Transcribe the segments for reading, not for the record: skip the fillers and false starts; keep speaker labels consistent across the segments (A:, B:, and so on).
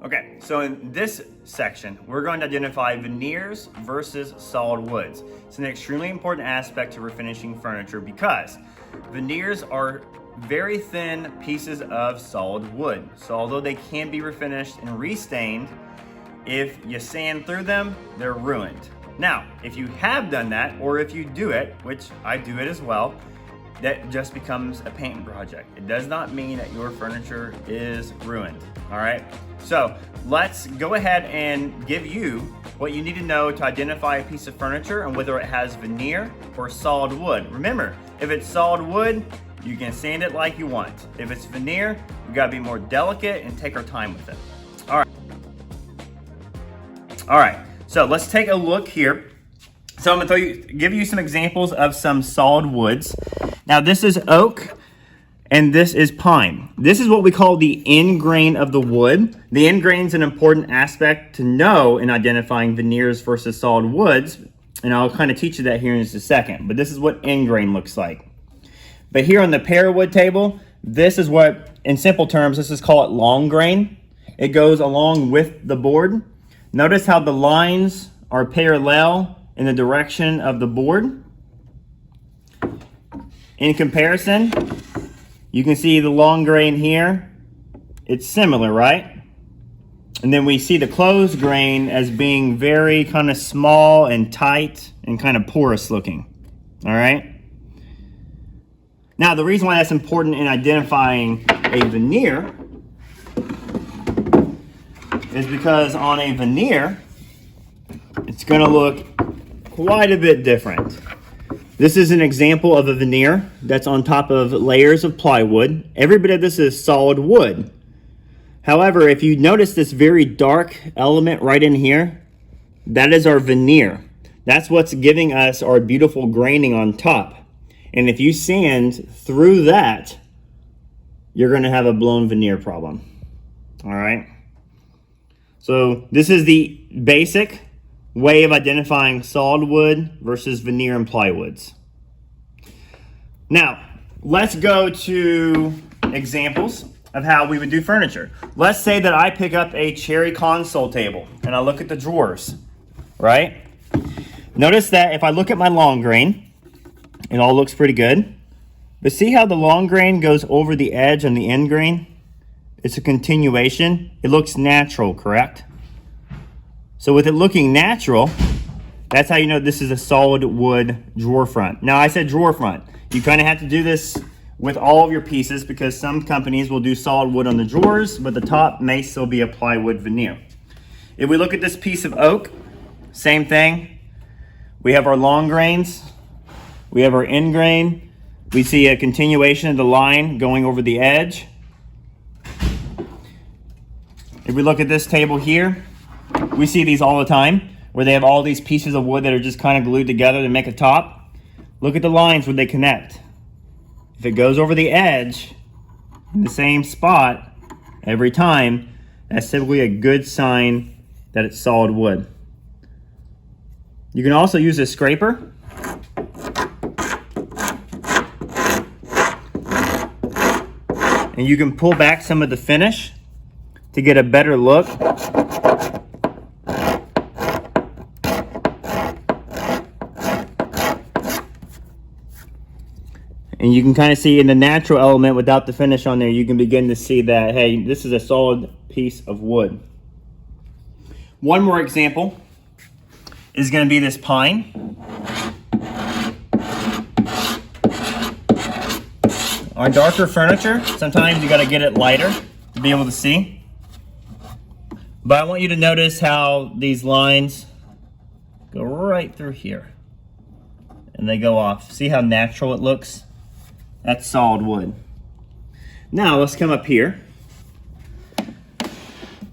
A: Okay, so in this section, we're going to identify veneers versus solid woods. It's an extremely important aspect to refinishing furniture because veneers are very thin pieces of solid wood. So although they can be refinished and restained, if you sand through them, they're ruined. Now, if you have done that, or if you do it, which I do it as well, that just becomes a painting project. It does not mean that your furniture is ruined, all right? So let's go ahead and give you what you need to know to identify a piece of furniture and whether it has veneer or solid wood. Remember, if it's solid wood, you can sand it like you want. If it's veneer, you gotta be more delicate and take our time with it. All right, so let's take a look here. So I'm gonna give you some examples of some solid woods. Now this is oak and this is pine. This is what we call the end grain of the wood. The end grain is an important aspect to know in identifying veneers versus solid woods. And I'll kind of teach you that here in just a second, but this is what end grain looks like. But here on the pear wood table, this is what, in simple terms, let's just call it long grain. It goes along with the board. Notice how the lines are parallel in the direction of the board. In comparison, you can see the long grain here. It's similar, right? And then we see the closed grain as being very kind of small and tight and kind of porous looking. All right? Now, the reason why that's important in identifying a veneer is because on a veneer, it's going to look quite a bit different. This is an example of a veneer that's on top of layers of plywood. Every bit of this is solid wood. However, if you notice this very dark element right in here, that is our veneer. That's what's giving us our beautiful graining on top. And if you sand through that, you're going to have a blown veneer problem. All right. So this is the basic way of identifying solid wood versus veneer and plywoods. Now, let's go to examples of how we would do furniture. Let's say that I pick up a cherry console table and I look at the drawers, right? Notice that if I look at my long grain, it all looks pretty good. But see how the long grain goes over the edge on the end grain? It's a continuation. It looks natural, correct? So with it looking natural, that's how you know this is a solid wood drawer front. Now I said drawer front. You kind of have to do this with all of your pieces because some companies will do solid wood on the drawers, but the top may still be a plywood veneer. If we look at this piece of oak, same thing. We have our long grains. We have our end grain. We see a continuation of the line going over the edge. If we look at this table here, we see these all the time where they have all these pieces of wood that are just kind of glued together to make a top. Look at the lines where they connect. If it goes over the edge in the same spot every time, that's typically a good sign that it's solid wood. You can also use a scraper. And you can pull back some of the finish to get a better look. And you can kind of see in the natural element without the finish on there, you can begin to see that, hey, this is a solid piece of wood. One more example is going to be this pine. On darker furniture, sometimes you got to get it lighter to be able to see. But I want you to notice how these lines go right through here. And they go off. See how natural it looks? That's solid wood. Now let's come up here.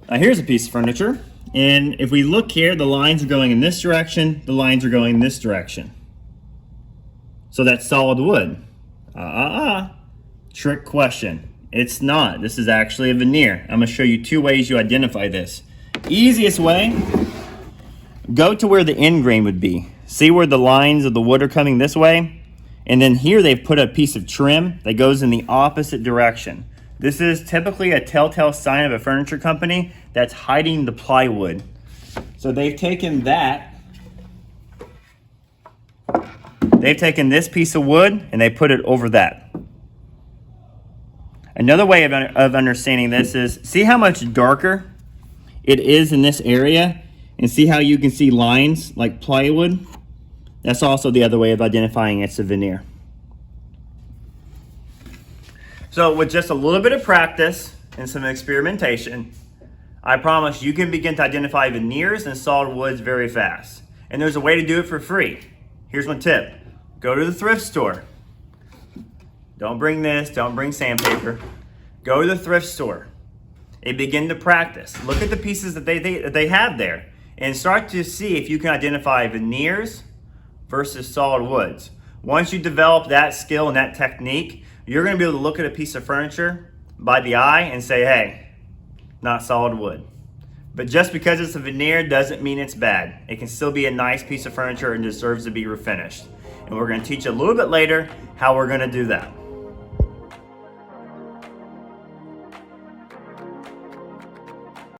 A: Now here's a piece of furniture. And if we look here, the lines are going in this direction. The lines are going in this direction. So that's solid wood. Trick question. It's not. This is actually a veneer. I'm going to show you two ways you identify this. Easiest way, go to where the end grain would be. See where the lines of the wood are coming this way? And then here they've put a piece of trim that goes in the opposite direction. This is typically a telltale sign of a furniture company that's hiding the plywood. So they've taken this piece of wood and they put it over that. Another way of understanding this is, see how much darker it is in this area, and see how you can see lines like plywood? That's also the other way of identifying it's a veneer. So with just a little bit of practice and some experimentation, I promise you can begin to identify veneers and solid woods very fast. And there's a way to do it for free. Here's one tip. Go to the thrift store. Don't bring this, don't bring sandpaper. Go to the thrift store and begin to practice. Look at the pieces that they have there and start to see if you can identify veneers versus solid woods. Once you develop that skill and that technique, you're going to be able to look at a piece of furniture by the eye and say, hey, not solid wood. But just because it's a veneer doesn't mean it's bad. It can still be a nice piece of furniture and deserves to be refinished. And we're going to teach a little bit later how we're going to do that.